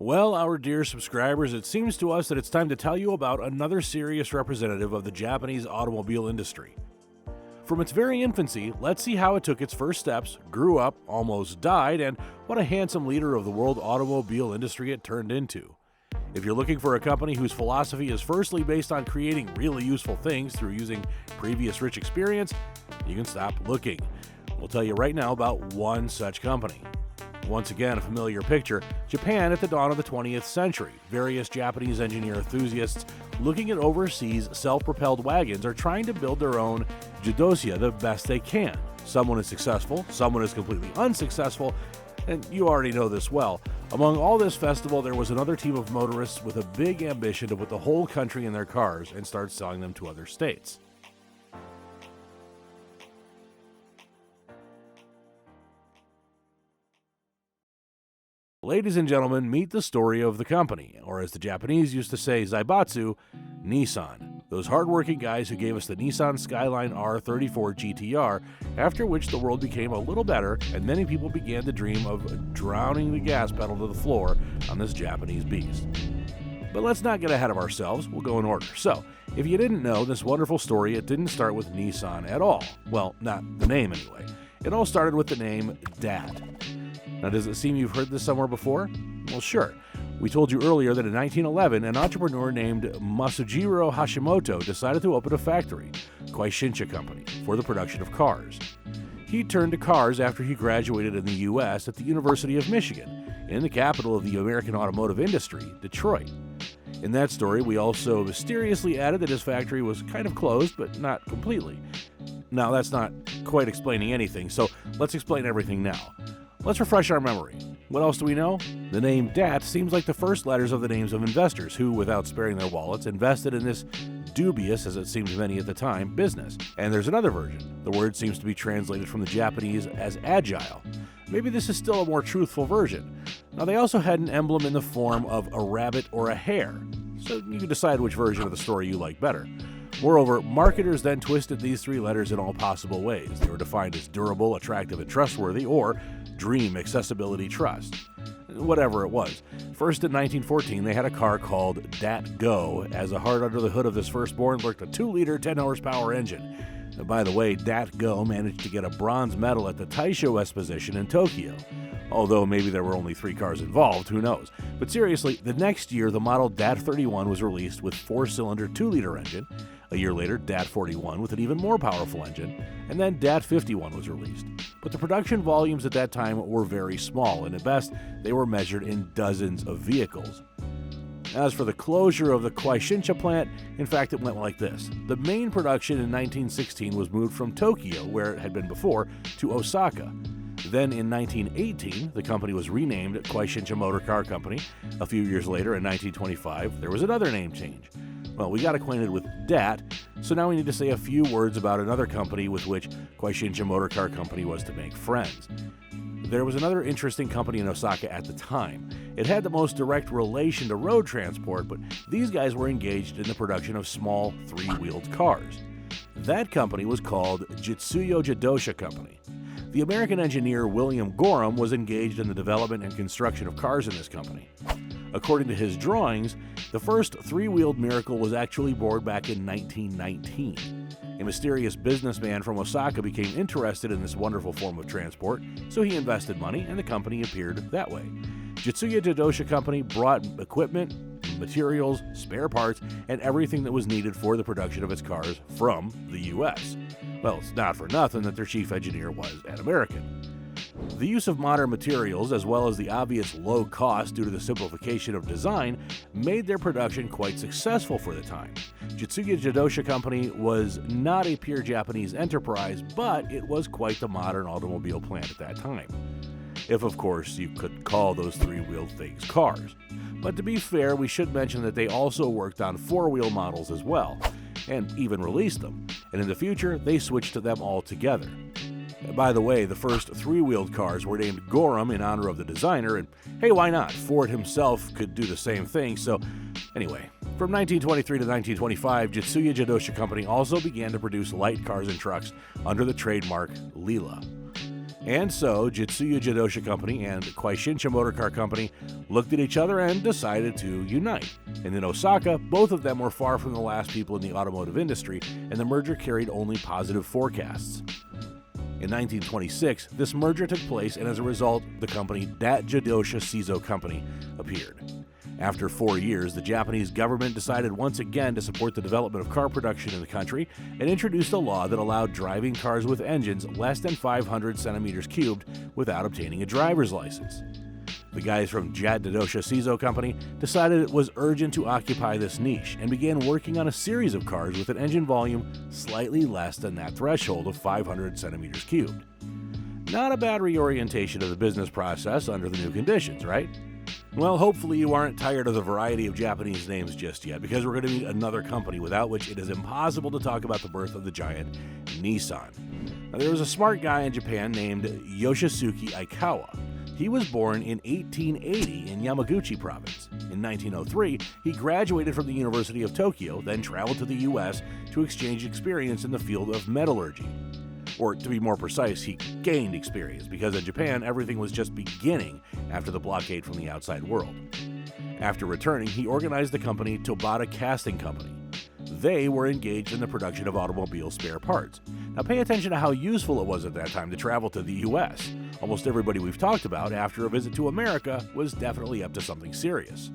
Well, our dear subscribers, it seems to us that it's time to tell you about another serious representative of the Japanese automobile industry. From its very infancy, let's see how it took its first steps, grew up, almost died, and what a handsome leader of the world automobile industry it turned into. If you're looking for a company whose philosophy is firstly based on creating really useful things through using previous rich experience, you can stop looking. We'll tell you right now about one such company. Once again, a familiar picture, Japan at the dawn of the 20th century. Various Japanese engineer enthusiasts looking at overseas self-propelled wagons are trying to build their own jidosya the best they can. Someone is successful, someone is completely unsuccessful, and you already know this well. Among all this festival, there was another team of motorists with a big ambition to put the whole country in their cars and start selling them to other states. Ladies and gentlemen, meet the story of the company, or as the Japanese used to say, Zaibatsu, Nissan. Those hardworking guys who gave us the Nissan Skyline R34 GTR, after which the world became a little better and many people began to dream of drowning the gas pedal to the floor on this Japanese beast. But let's not get ahead of ourselves, we'll go in order. So, if you didn't know this wonderful story, it didn't start with Nissan at all. Well, not the name anyway. It all started with the name DAT. Now, does it seem you've heard this somewhere before? Well, sure. We told you earlier that in 1911, an entrepreneur named Masujiro Hashimoto decided to open a factory, Kwaishinsha Company, for the production of cars. He turned to cars after he graduated in the U.S. at the University of Michigan, in the capital of the American automotive industry, Detroit. In that story, we also mysteriously added that his factory was kind of closed, but not completely. Now, that's not quite explaining anything, so let's explain everything now. Let's refresh our memory. What else do we know? The name DAT seems like the first letters of the names of investors who, without sparing their wallets, invested in this dubious, as it seemed to many at the time, business. And there's another version. The word seems to be translated from the Japanese as agile. Maybe this is still a more truthful version. Now, they also had an emblem in the form of a rabbit or a hare, so you can decide which version of the story you like better. Moreover, marketers then twisted these three letters in all possible ways. They were defined as durable, attractive, and trustworthy, or dream, accessibility, trust. Whatever it was. First in 1914, they had a car called Dat Go. As a heart under the hood of this firstborn lurked a 2-liter, 10-horsepower engine. And by the way, Dat Go managed to get a bronze medal at the Taisho Exposition in Tokyo. Although maybe there were only 3 cars involved, who knows. But seriously, the next year, the model DAT 31 was released with 4-cylinder 2-liter engine. A year later, DAT 41 with an even more powerful engine, and then DAT 51 was released. But the production volumes at that time were very small, and at best, they were measured in dozens of vehicles. As for the closure of the Kwaishinsha plant, in fact, it went like this. The main production in 1916 was moved from Tokyo, where it had been before, to Osaka. Then in 1918, the company was renamed Kwaishinsha Motor Car Company. A few years later, in 1925, there was another name change. Well, we got acquainted with DAT, so now we need to say a few words about another company with which Kwaishinsha Motor Car Company was to make friends. There was another interesting company in Osaka at the time. It had the most direct relation to road transport, but these guys were engaged in the production of small 3-wheeled cars. That company was called Jidosya Company. The American engineer William Gorham was engaged in the development and construction of cars in this company. According to his drawings, the first 3-wheeled miracle was actually born back in 1919. A mysterious businessman from Osaka became interested in this wonderful form of transport, so he invested money and the company appeared that way. Jidosya Company brought equipment, materials, spare parts, and everything that was needed for the production of its cars from the U.S. Well, it's not for nothing that their chief engineer was an American. The use of modern materials, as well as the obvious low cost due to the simplification of design, made their production quite successful for the time. Jidosya Company was not a pure Japanese enterprise, but it was quite the modern automobile plant at that time. If, of course, you could call those 3-wheeled things cars. But to be fair, we should mention that they also worked on 4-wheel models as well, and even released them, and in the future, they switched to them altogether. By the way, the first 3-wheeled cars were named Gorham in honor of the designer, and hey, why not? Ford himself could do the same thing, so anyway. From 1923 to 1925, Jidosya Company also began to produce light cars and trucks under the trademark Leela. And so, Jitsuya Jidosya Company and Kwaishinsha Motor Car Company looked at each other and decided to unite. And in Osaka, both of them were far from the last people in the automotive industry, and the merger carried only positive forecasts. In 1926, this merger took place, and as a result, the company Jidosya Seizo Company appeared. After 4 years, the Japanese government decided once again to support the development of car production in the country and introduced a law that allowed driving cars with engines less than 500 centimeters cubed without obtaining a driver's license. The guys from Jidosya Seizo Company decided it was urgent to occupy this niche and began working on a series of cars with an engine volume slightly less than that threshold of 500 centimeters cubed. Not a bad reorientation of the business process under the new conditions, right? Well, hopefully you aren't tired of the variety of Japanese names just yet, because we're going to meet another company without which it is impossible to talk about the birth of the giant Nissan. Now, there was a smart guy in Japan named Yoshisuke Aikawa. He was born in 1880 in Yamaguchi province. In 1903, he graduated from the University of Tokyo, then traveled to the US to exchange experience in the field of metallurgy. Or, to be more precise, he gained experience, because in Japan, everything was just beginning after the blockade from the outside world. After returning, he organized the company Tobata Casting Company. They were engaged in the production of automobile spare parts. Now pay attention to how useful it was at that time to travel to the US. Almost everybody we've talked about after a visit to America was definitely up to something serious.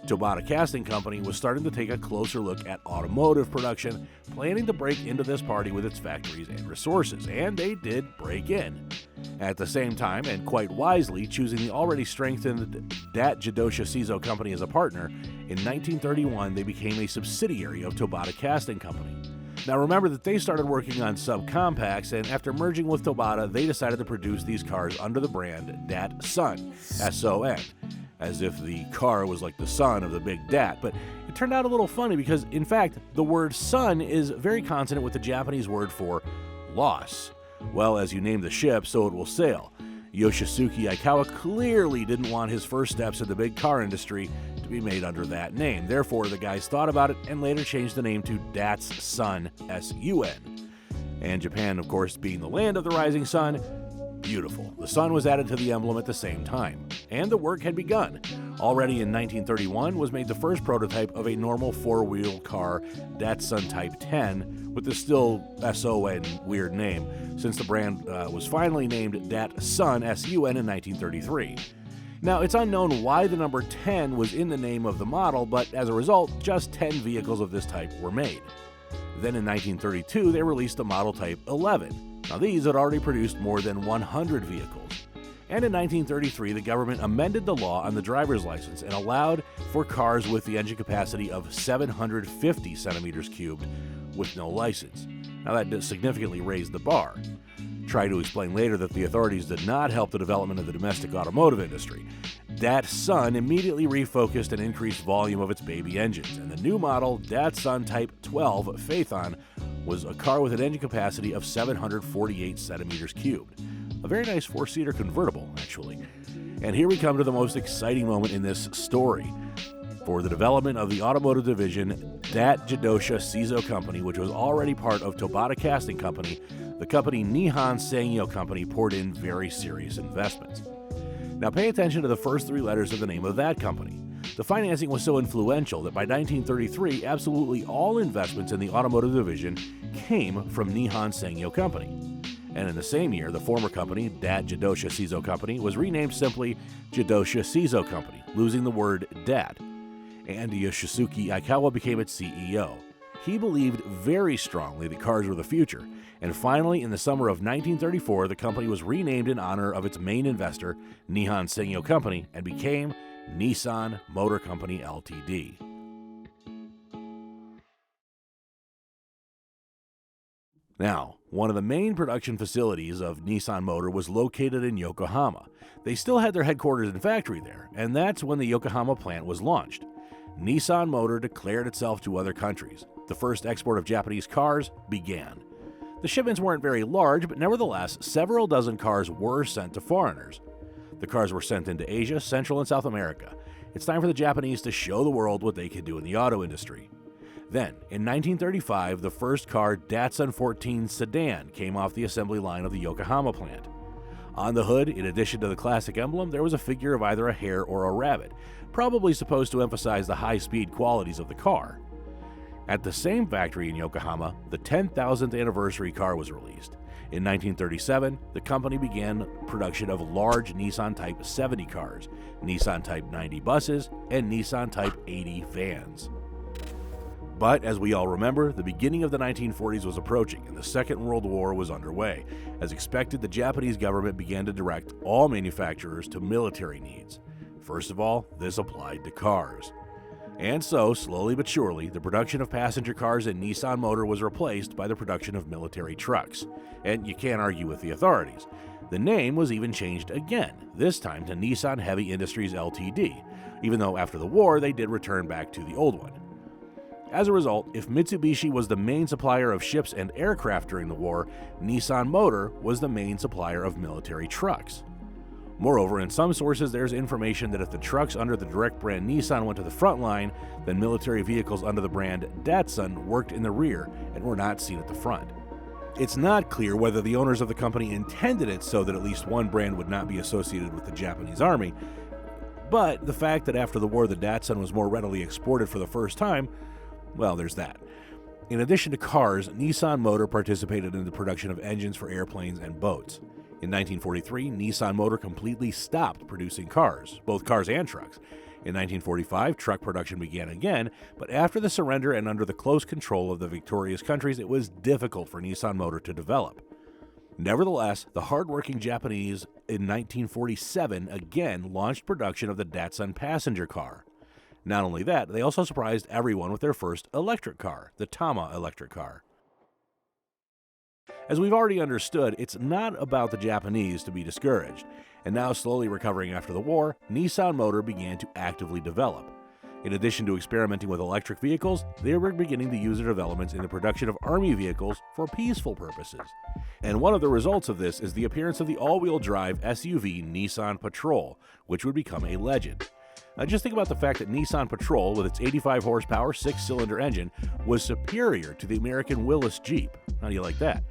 Tobata Casting Company was starting to take a closer look at automotive production, planning to break into this party with its factories and resources, and they did break in. At the same time, and quite wisely, choosing the already strengthened Jidosya Seizo Company as a partner, in 1931 they became a subsidiary of Tobata Casting Company. Now remember that they started working on subcompacts, and after merging with Tobata, they decided to produce these cars under the brand Datsun, S-O-N. As if the car was like the son of the big Dat, but it turned out a little funny because, in fact, the word son is very consonant with the Japanese word for loss. Well, as you name the ship, so it will sail. Yoshisuke Aikawa clearly didn't want his first steps in the big car industry to be made under that name. Therefore, the guys thought about it and later changed the name to Datsun, S-U-N. And Japan, of course, being the land of the rising sun, beautiful. The sun was added to the emblem at the same time, and the work had begun. Already in 1931 was made the first prototype of a normal four-wheel car, Datsun Type 10, with the still S-O-N weird name, since the brand was finally named Datsun S-U-N in 1933. Now, it's unknown why the number 10 was in the name of the model, but as a result, just 10 vehicles of this type were made. Then in 1932, they released the model type 11. Now, these had already produced more than 100 vehicles. And in 1933, the government amended the law on the driver's license and allowed for cars with the engine capacity of 750 centimeters cubed with no license. Now, that significantly raised the bar. Try to explain later that the authorities did not help the development of the domestic automotive industry. Datsun immediately refocused and increased volume of its baby engines, and the new model, Datsun Type 12 Phaethon, was a car with an engine capacity of 748 centimeters cubed. A very nice four-seater convertible, actually. And here we come to the most exciting moment in this story. For the development of the automotive division, Jidosya Seizo Company, which was already part of Tobata Casting Company, the company Nissan Sangyo Company poured in very serious investments. Now pay attention to the first three letters of the name of that company. The financing was so influential that by 1933, absolutely all investments in the automotive division came from Nissan Sangyo Company. And in the same year, the former company, Jidosya Seizo Company, was renamed simply Jidosya Seizo Company, losing the word Dat. And Yoshisuke Aikawa became its CEO. He believed very strongly that cars were the future, and finally, in the summer of 1934, the company was renamed in honor of its main investor, Nissan Sangyo Company, and became Nissan Motor Company Ltd. Now, one of the main production facilities of Nissan Motor was located in Yokohama. They still had their headquarters and factory there, and that's when the Yokohama plant was launched. Nissan Motor declared itself to other countries. The first export of Japanese cars began. The shipments weren't very large, but nevertheless, several dozen cars were sent to foreigners. The cars were sent into Asia, Central, and South America. It's time for the Japanese to show the world what they can do in the auto industry. Then, in 1935, the first car, Datsun 14 sedan, came off the assembly line of the Yokohama plant. On the hood, in addition to the classic emblem, there was a figure of either a hare or a rabbit, probably supposed to emphasize the high-speed qualities of the car. At the same factory in Yokohama, the 10,000th anniversary car was released. In 1937, the company began production of large Nissan Type 70 cars, Nissan Type 90 buses, and Nissan Type 80 vans. But, as we all remember, the beginning of the 1940s was approaching and the Second World War was underway. As expected, the Japanese government began to direct all manufacturers to military needs. First of all, this applied to cars. And so, slowly but surely, the production of passenger cars in Nissan Motor was replaced by the production of military trucks. And you can't argue with the authorities. The name was even changed again, this time to Nissan Heavy Industries Ltd., even though after the war they did return back to the old one. As a result, if Mitsubishi was the main supplier of ships and aircraft during the war, Nissan Motor was the main supplier of military trucks. Moreover, in some sources there's information that if the trucks under the direct brand Nissan went to the front line, then military vehicles under the brand Datsun worked in the rear and were not seen at the front. It's not clear whether the owners of the company intended it so that at least one brand would not be associated with the Japanese army, but the fact that after the war the Datsun was more readily exported for the first time, well, there's that. In addition to cars, Nissan Motor participated in the production of engines for airplanes and boats. In 1943, Nissan Motor completely stopped producing cars, both cars and trucks. In 1945, truck production began again, but after the surrender and under the close control of the victorious countries, it was difficult for Nissan Motor to develop. Nevertheless, the hardworking Japanese in 1947 again launched production of the Datsun passenger car. Not only that, they also surprised everyone with their first electric car, the Tama electric car. As we've already understood, it's not about the Japanese to be discouraged, and now slowly recovering after the war, Nissan Motor began to actively develop. In addition to experimenting with electric vehicles, they were beginning to use their developments in the production of army vehicles for peaceful purposes. And one of the results of this is the appearance of the all-wheel drive SUV Nissan Patrol, which would become a legend. Now just think about the fact that Nissan Patrol, with its 85 horsepower, 6-cylinder engine, was superior to the American Willys Jeep. How do you like that?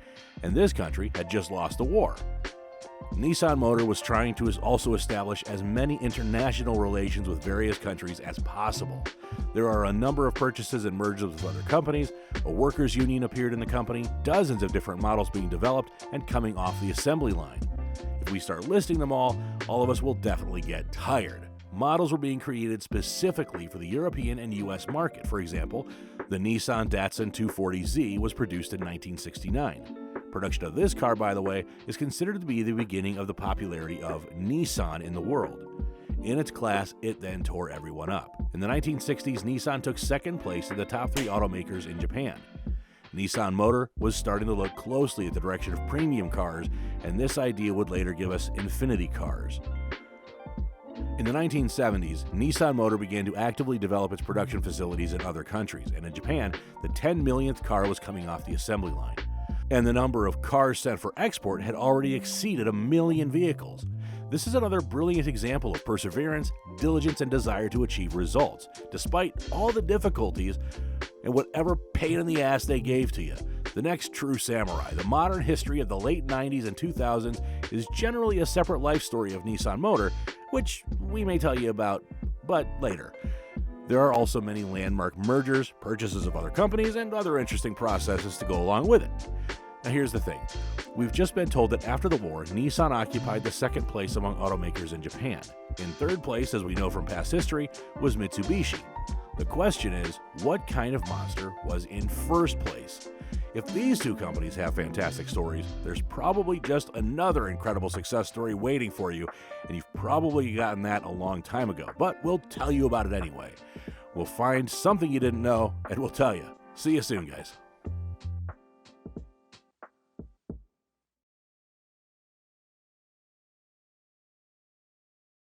And this country had just lost the war. Nissan Motor was trying to also establish as many international relations with various countries as possible. There are a number of purchases and mergers with other companies, a workers' union appeared in the company, dozens of different models being developed and coming off the assembly line. If we start listing them all of us will definitely get tired. Models were being created specifically for the European and US market. For example, the Nissan Datsun 240Z was produced in 1969. Production of this car, by the way, is considered to be the beginning of the popularity of Nissan in the world. In its class, it then tore everyone up. In the 1960s, Nissan took second place in the top 3 automakers in Japan. Nissan Motor was starting to look closely at the direction of premium cars, and this idea would later give us Infinity cars. In the 1970s, Nissan Motor began to actively develop its production facilities in other countries, and in Japan, the 10 millionth car was coming off the assembly line. And the number of cars sent for export had already exceeded 1 million vehicles. This is another brilliant example of perseverance, diligence, and desire to achieve results, despite all the difficulties and whatever pain in the ass they gave to you. The next true samurai, the modern history of the late 90s and 2000s, is generally a separate life story of Nissan Motor, which we may tell you about, but later. There are also many landmark mergers, purchases of other companies, and other interesting processes to go along with it. Now here's the thing. We've just been told that after the war, Nissan occupied the second place among automakers in Japan. In third place, as we know from past history, was Mitsubishi. The question is, what kind of monster was in first place? If these two companies have fantastic stories, there's probably just another incredible success story waiting for you, and you've probably gotten that a long time ago, but we'll tell you about it anyway. We'll find something you didn't know, and we'll tell you. See you soon, guys.